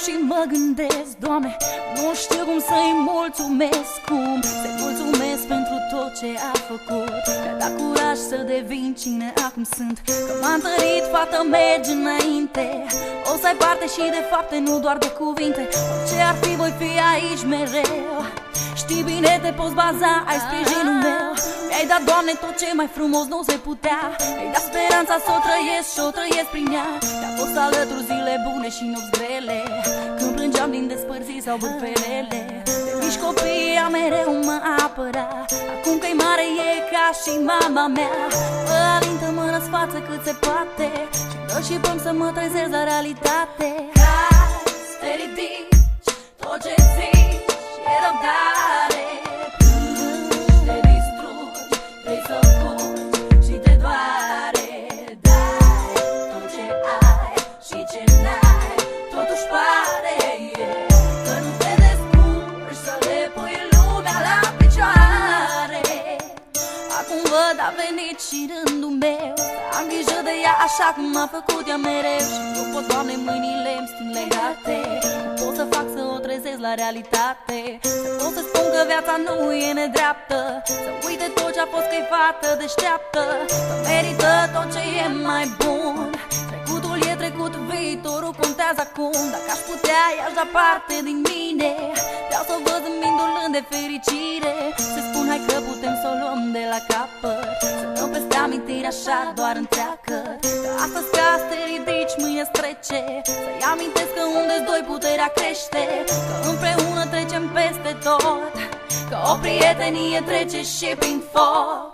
și mă gândesc, Doamne, nu știu cum să-i mulțumesc, cum să-i mulțumesc pentru tot ce a făcut, că a dat curaj să devin cine acum sunt, că m-a întărit, fată, mergi înainte. O să ai parte și de fapte, nu doar de cuvinte. Orice ar fi, voi fi aici mereu. Știi bine, te poți baza, ai sprijinul meu. Mi-ai dat, Doamne, tot ce mai frumos nu se putea. Mi-ai dat speranța să o trăiesc și o trăiesc prin ea. Te-a fost alături zile bune și nopți grele, când plângeam din despărțiri sau bârfelele. De mici copii a mereu mă apăra. Acum că-i mare e ca și mama mea. Mă alintă, mă răsfață cât se poate și dă și păm să mă trezesc la realitate. Cazi, te ridici, tot ce zici e răbdare. Plângi, te distrugi, vrei să fugi și te doare. Dai tot ce ai și ce n-ai, totuși pare că nu te descurci să le pui lumea la picioare. Acum văd, a venit și rândul meu să am grijă de ea așa cum m-a făcut ea mereu. Și nu pot, Doamne, mâinile îmi sting legate. Nu pot să fac să o trezesc la realitate. Să pot să spun că viața nu e nedreaptă, să uite tot ce-a fost, că-i fată deșteaptă, că merită tot ce e mai bun. Trecutul e trecut, viitorul contează acum. Dacă aș putea, i-aș da parte din mine. Vreau să o văd zâmbindu-l de fericire. Să spun, hai că putem să o luăm de la capăt, să dăm peste amintiri așa doar întreagă. Că astăzi ca să te ridici, mâine trece. Să-i amintesc că unde-s doi puterea crește, că împreună trecem peste tot, că o prietenie trece și prin foc.